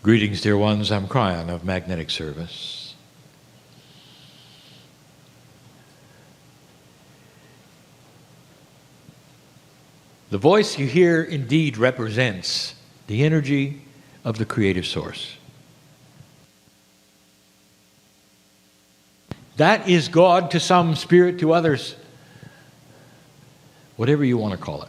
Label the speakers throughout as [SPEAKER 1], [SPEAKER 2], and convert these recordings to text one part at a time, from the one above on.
[SPEAKER 1] Greetings, dear ones. I'm Cryon of Magnetic Service. The voice you hear indeed represents the energy of the creative source. That is God to some, spirit to others, whatever you want to call it.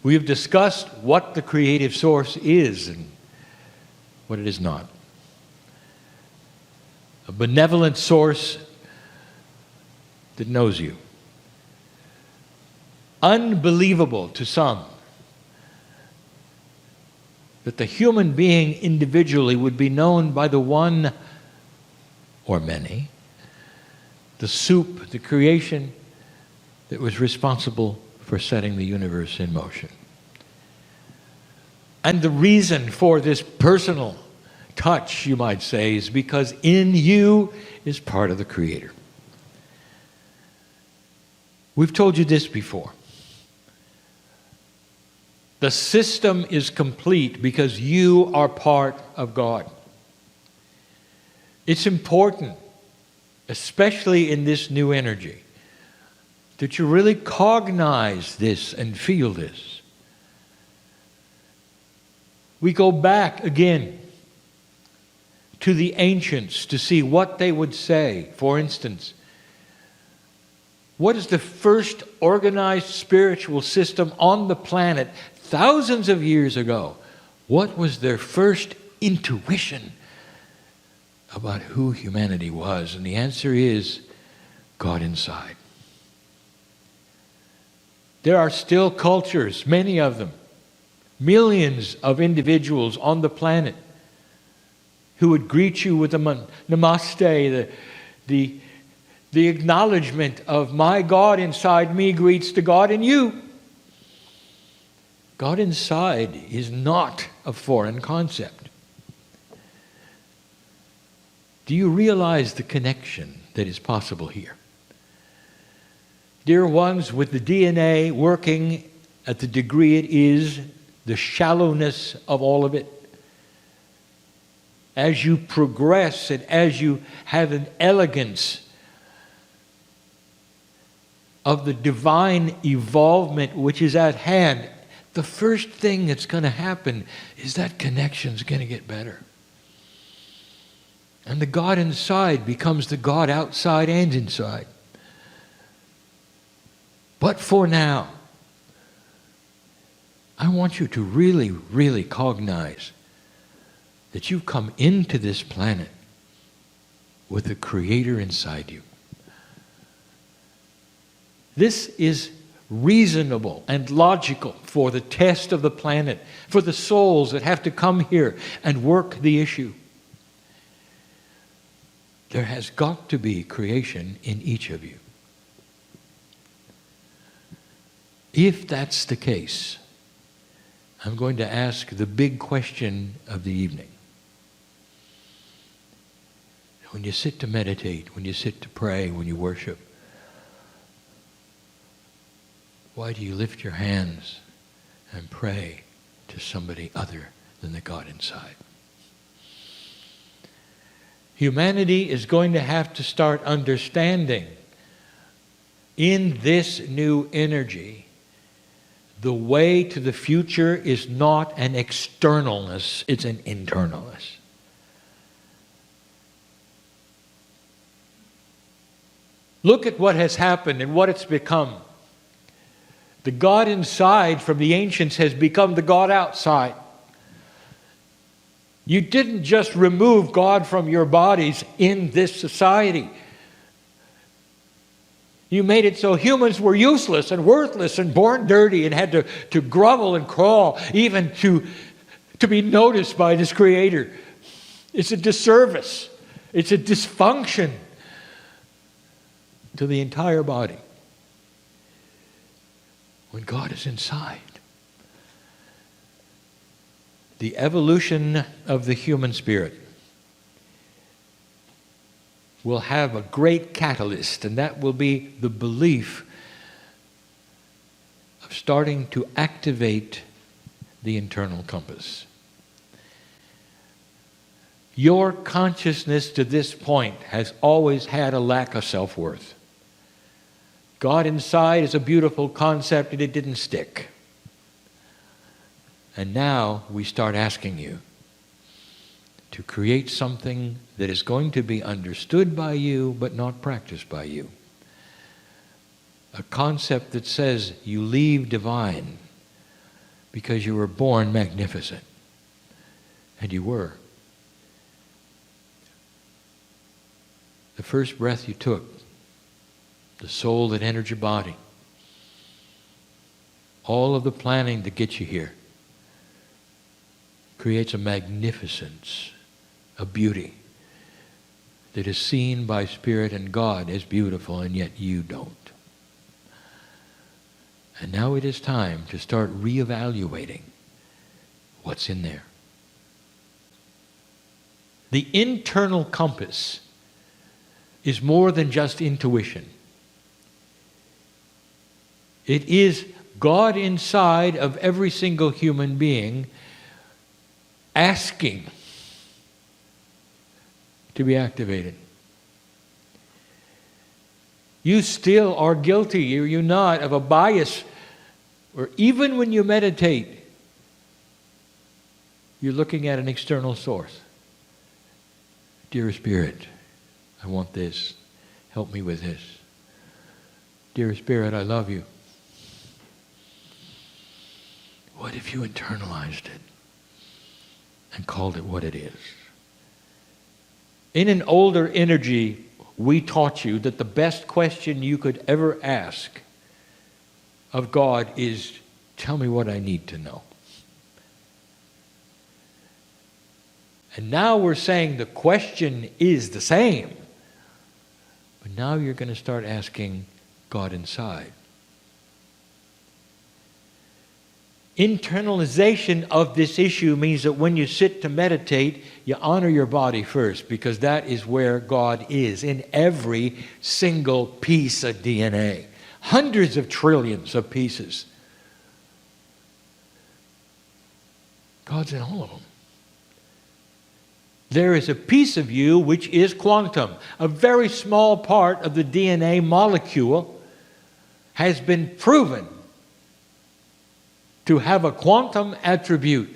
[SPEAKER 1] We have discussed what the creative source is and what it is not. A benevolent source that knows you. Unbelievable to some that the human being individually would be known by the one or many, the soup, the creation that was responsible for setting the universe in motion. And the reason for this personal touch, you might say, is because in you is part of the Creator. We've told you this before. The system is complete because you are part of God. It's important, especially in this new energy, that you really cognize this and feel this. We go back again to the ancients to see what they would say. For instance, what is the first organized spiritual system on the planet thousands of years ago? What was their first intuition about who humanity was? And the answer is God inside. There are still cultures, many of them, millions of individuals on the planet who would greet you with a namaste, the acknowledgement of my God inside me greets the God in you. God inside is not a foreign concept. Do you realize the connection that is possible here? Dear ones, with the DNA working at the degree it is, the shallowness of all of it, as you progress and as you have an elegance of the divine evolvement which is at hand, the first thing that's going to happen is that connection's going to get better. And the God inside becomes the God outside and inside. But for now, I want you to really, really cognize that you've come into this planet with the Creator inside you. This is reasonable and logical for the test of the planet, for the souls that have to come here and work the issue. There has got to be creation in each of you. If that's the case, I'm going to ask the big question of the evening. When you sit to meditate, when you sit to pray, when you worship, why do you lift your hands and pray to somebody other than the God inside? Humanity is going to have to start understanding in this new energy the way to the future is not an externalness, it's an internalness. Look at what has happened and what it's become. The God inside from the ancients has become the God outside. You didn't just remove God from your bodies in this society. You made it so humans were useless and worthless and born dirty and had to grovel and crawl even to be noticed by this Creator. It's a disservice. It's a dysfunction to the entire body. When God is inside, the evolution of the human spirit will have a great catalyst, and that will be the belief of starting to activate the internal compass. Your consciousness to this point has always had a lack of self-worth. God inside is a beautiful concept and it didn't stick. And now we start asking you to create something that is going to be understood by you but not practiced by you. A concept that says you leave divine because you were born magnificent. And you were. The first breath you took, the soul that entered your body, all of the planning to get you here creates a magnificence, a beauty that is seen by Spirit and God as beautiful, and yet you don't. And now it is time to start reevaluating what's in there. The internal compass is more than just intuition. It is God inside of every single human being asking to be activated. You still are guilty, are you not, of a bias where even when you meditate, you're looking at an external source. Dear Spirit, I want this. Help me with this. Dear Spirit, I love you. What if you internalized it and called it what it is? In an older energy, we taught you that the best question you could ever ask of God is, tell me what I need to know. And now we're saying the question is the same. But now you're going to start asking God inside. Internalization of this issue means that when you sit to meditate, you honor your body first, because that is where God is in every single piece of DNA. Hundreds of trillions of pieces. God's in all of them. There is a piece of you which is quantum. A very small part of the DNA molecule has been proven to have a quantum attribute.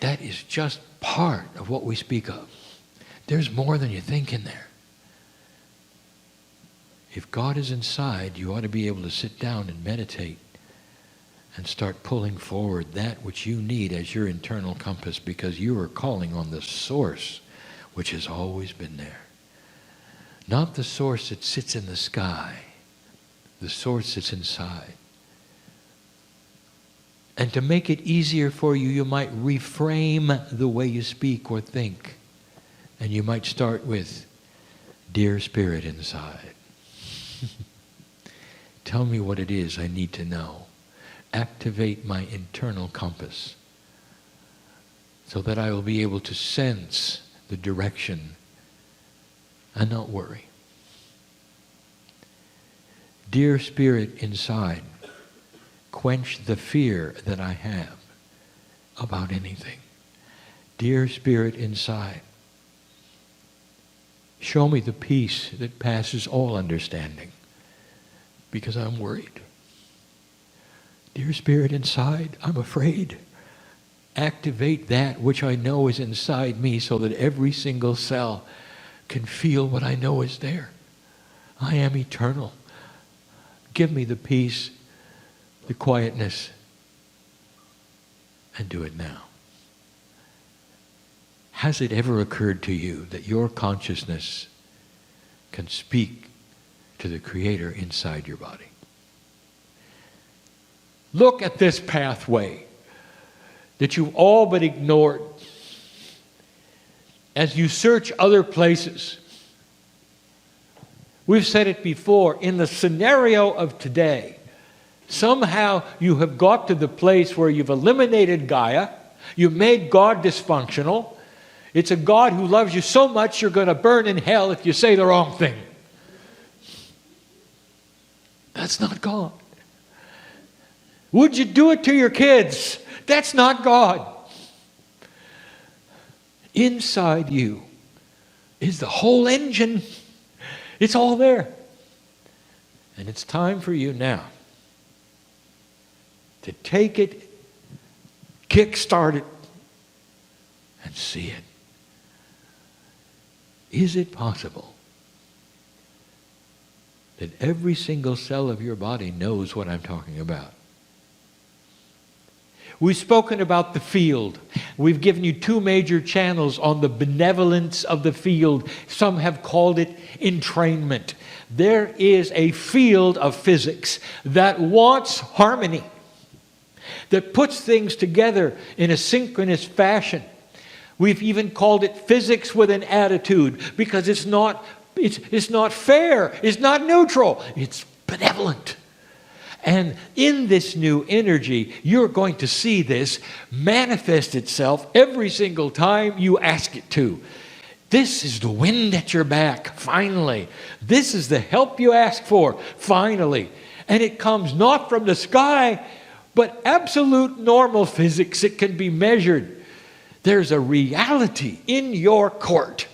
[SPEAKER 1] That is just part of what we speak of. There's more than you think in there. If God is inside, you ought to be able to sit down and meditate and start pulling forward that which you need as your internal compass, because you are calling on the source which has always been there. Not the source that sits in the sky, the source that's inside. And to make it easier for you, you might reframe the way you speak or think. And you might start with, Dear Spirit inside, tell me what it is I need to know. Activate my internal compass so that I will be able to sense the direction and not worry. Dear Spirit inside, quench the fear that I have about anything. Dear Spirit inside, show me the peace that passes all understanding, because I'm worried. Dear Spirit inside, I'm afraid. Activate that which I know is inside me so that every single cell can feel what I know is there. I am eternal. Give me the peace, the quietness, and do it now. Has it ever occurred to you that your consciousness can speak to the Creator inside your body? Look at this pathway that you've all but ignored. As you search other places, we've said it before, in the scenario of today, somehow you have got to the place where you've eliminated Gaia, you've made God dysfunctional. It's a God who loves you so much you're going to burn in hell if you say the wrong thing. That's not God. Would you do it to your kids? That's not God. Inside you is the whole engine. It's all there. And it's time for you now to take it, kickstart it, and see it. Is it possible that every single cell of your body knows what I'm talking about? We've spoken about the field. We've given you two major channels on the benevolence of the field. Some have called it entrainment. There is a field of physics that wants harmony, that puts things together in a synchronous fashion. We've even called it physics with an attitude, because it's not fair, it's not neutral, it's benevolent. And in this new energy, you're going to see this manifest itself every single time you ask it to. This is the wind at your back, finally. This is the help you ask for, finally. And it comes not from the sky, but absolute normal physics. It can be measured. There's a reality in your court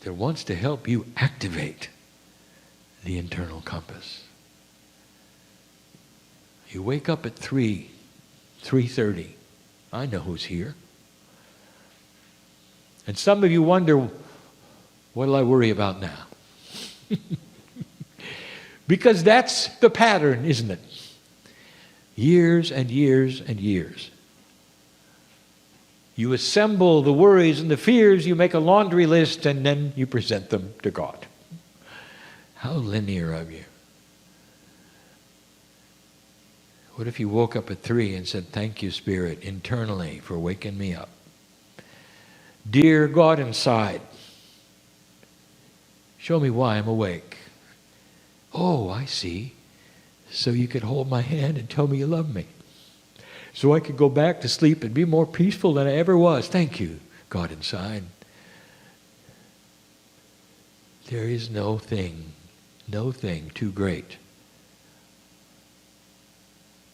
[SPEAKER 1] that wants to help you activate the internal compass. You wake up at 3:30. I know who's here. And some of you wonder, what'll I worry about now? Because that's the pattern, isn't it? Years and years and years. You assemble the worries and the fears, you make a laundry list, and then you present them to God. How linear of you. What if you woke up at 3 and said, thank you, Spirit, internally for waking me up. Dear God inside, show me why I'm awake. Oh, I see. So you could hold my hand and tell me you love me. So I could go back to sleep and be more peaceful than I ever was. Thank you, God inside. There is no thing too great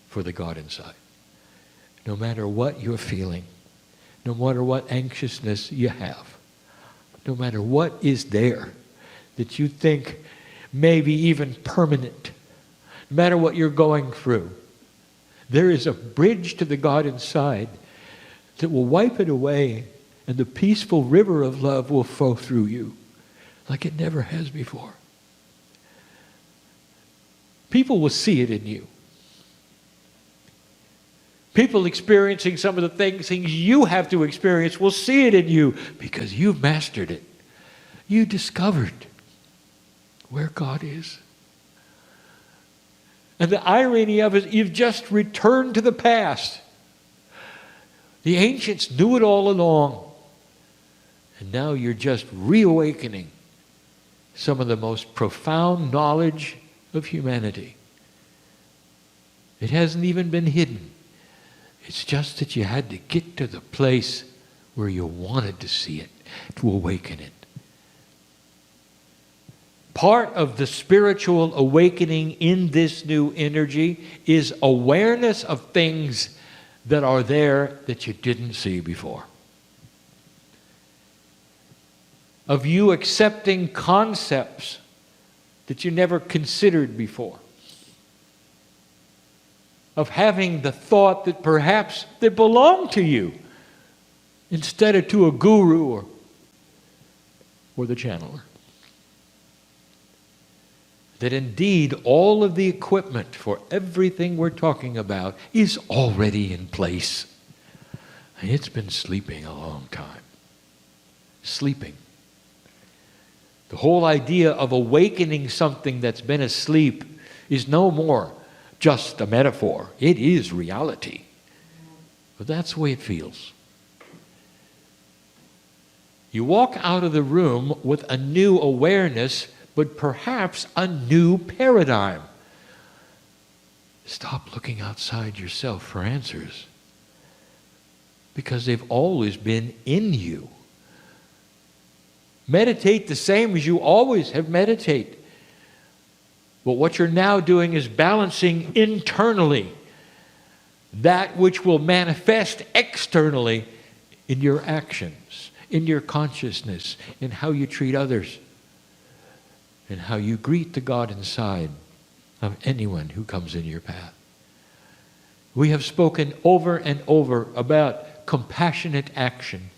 [SPEAKER 1] for the God inside. No matter what you're feeling, no matter what anxiousness you have, no matter what is there that you think may be even permanent, no matter what you're going through, there is a bridge to the God inside that will wipe it away, and the peaceful river of love will flow through you like it never has before. People will see it in you. People experiencing some of the things you have to experience will see it in you because you've mastered it. You discovered where God is. And the irony of it, you've just returned to the past. The ancients knew it all along. And now you're just reawakening some of the most profound knowledge of humanity. It hasn't even been hidden. It's just that you had to get to the place where you wanted to see it, to awaken it. Part of the spiritual awakening in this new energy is awareness of things that are there that you didn't see before. Of you accepting concepts that you never considered before. Of having the thought that perhaps they belong to you instead of to a guru or the channeler. That indeed all of the equipment for everything we're talking about is already in place. And it's been sleeping a long time. Sleeping. The whole idea of awakening something that's been asleep is no more just a metaphor. It is reality. But that's the way it feels. You walk out of the room with a new awareness, but perhaps a new paradigm. Stop looking outside yourself for answers, because they've always been in you. Meditate the same as you always have meditated. But what you're now doing is balancing internally that which will manifest externally in your actions, in your consciousness, in how you treat others, and how you greet the God inside of anyone who comes in your path. We have spoken over and over about compassionate action.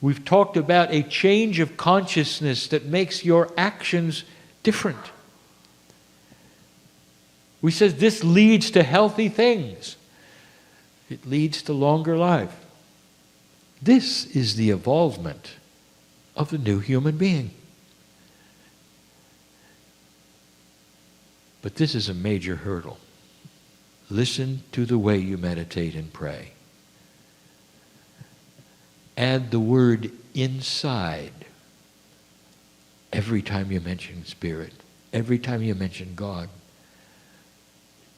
[SPEAKER 1] We've talked about a change of consciousness that makes your actions different. We said this leads to healthy things. It leads to longer life. This is the evolvement of the new human being. But this is a major hurdle. Listen to the way you meditate and pray. Add the word inside every time you mention Spirit, every time you mention God.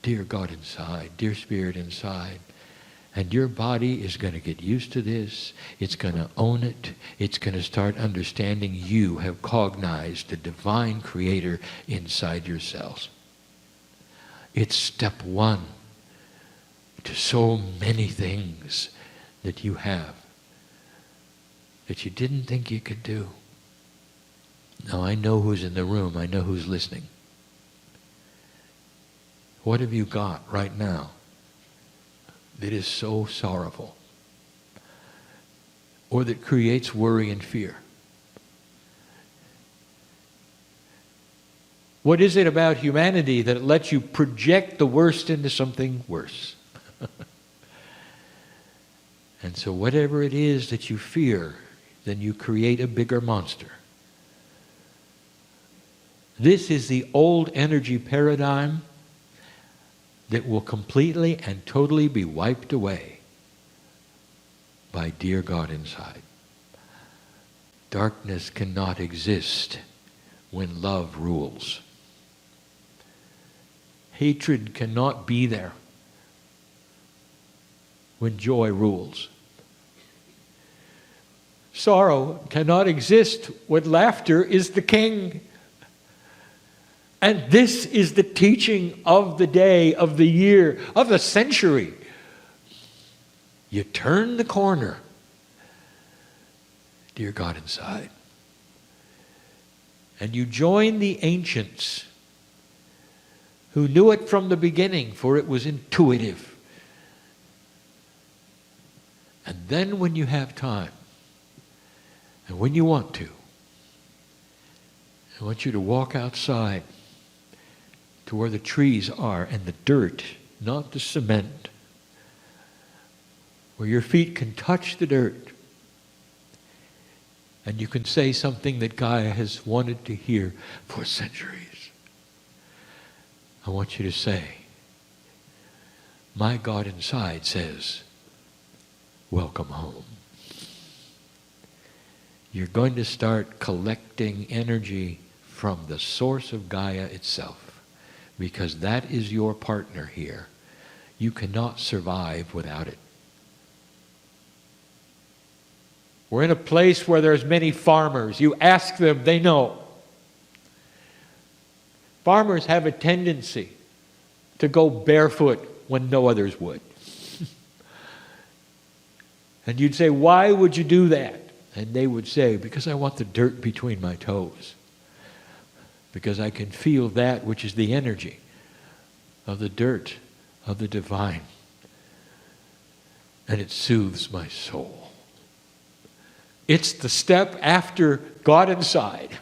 [SPEAKER 1] Dear God inside, dear Spirit inside. And your body is going to get used to this. It's going to own it. It's going to start understanding you have cognized the divine creator inside yourselves. It's step one to so many things that you have that you didn't think you could do. Now I know who's in the room. I know who's listening. What have you got right now that is so sorrowful, or that creates worry and fear? What is it about humanity that lets you project the worst into something worse? And so whatever it is that you fear, then you create a bigger monster. This is the old energy paradigm that will completely and totally be wiped away by dear God inside. Darkness cannot exist when love rules. Hatred cannot be there when joy rules. Sorrow cannot exist when laughter is the king. And this is the teaching of the day, of the year, of the century. You turn the corner, dear God inside, and you join the ancients who knew it from the beginning, for it was intuitive. And then when you have time, and when you want to, I want you to walk outside to where the trees are and the dirt, not the cement, where your feet can touch the dirt. And you can say something that Gaia has wanted to hear for centuries. I want you to say, my God inside says, welcome home. You're going to start collecting energy from the source of Gaia itself, because that is your partner here. You cannot survive without it. We're in a place where there's many farmers. You ask them, they know. Farmers have a tendency to go barefoot when no others would. And you'd say, why would you do that? And they would say, because I want the dirt between my toes. Because I can feel that which is the energy of the dirt of the divine. And it soothes my soul. It's the step after God inside.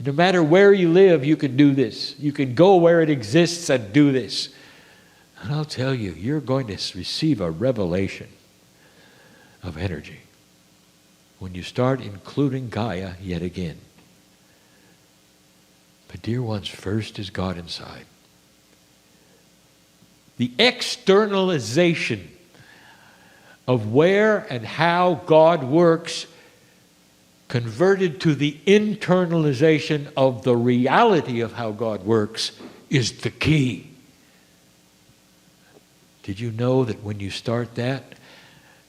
[SPEAKER 1] No matter where you live, you can do this. You can go where it exists and do this. And I'll tell you, you're going to receive a revelation of energy when you start including Gaia yet again. But dear ones, first is God inside. The externalization of where and how God works converted to the internalization of the reality of how God works is the key. Did you know that when you start that,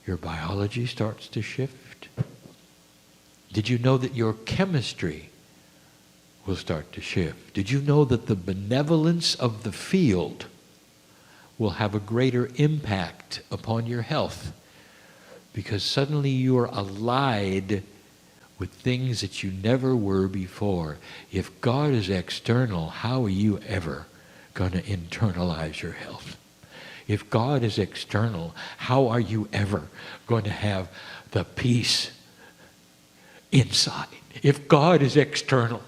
[SPEAKER 1] your biology starts to shift? Did you know that your chemistry will start to shift? Did you know that the benevolence of the field will have a greater impact upon your health, because suddenly you are allied with things that you never were before. If God is external, how are you ever going to internalize your health? If God is external, how are you ever going to have the peace inside? If God is external,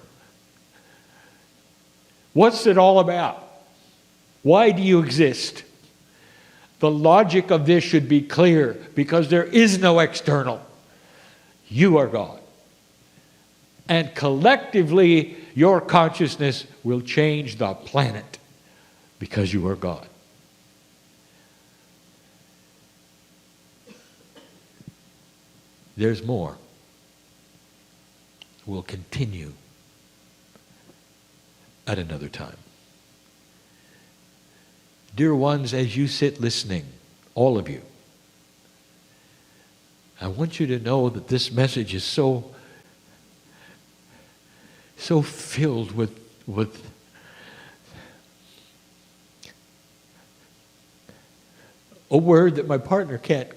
[SPEAKER 1] what's it all about? Why do you exist? The logic of this should be clear, because there is no external. You are God. And collectively, your consciousness will change the planet because you are God. There's more. We'll continue at another time. Dear ones, as you sit listening, all of you, I want you to know that this message is so filled with a word that my partner can't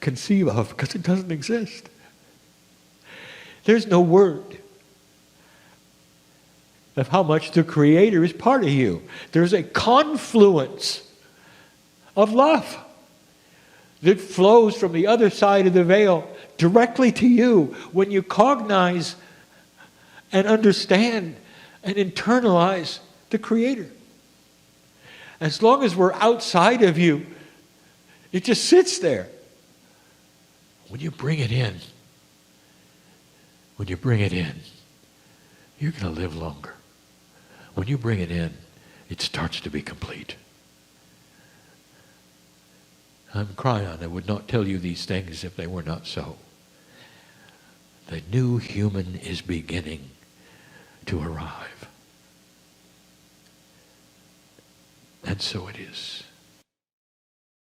[SPEAKER 1] conceive of because it doesn't exist. There's no word of how much the Creator is part of you. There's a confluence of love that flows from the other side of the veil directly to you when you cognize and understand and internalize the Creator. As long as we're outside of you, it just sits there. When you bring it in, you're going to live longer. When you bring it in, it starts to be complete. I'm Cryon. I would not tell you these things if they were not so. The new human is beginning to arrive. And so it is.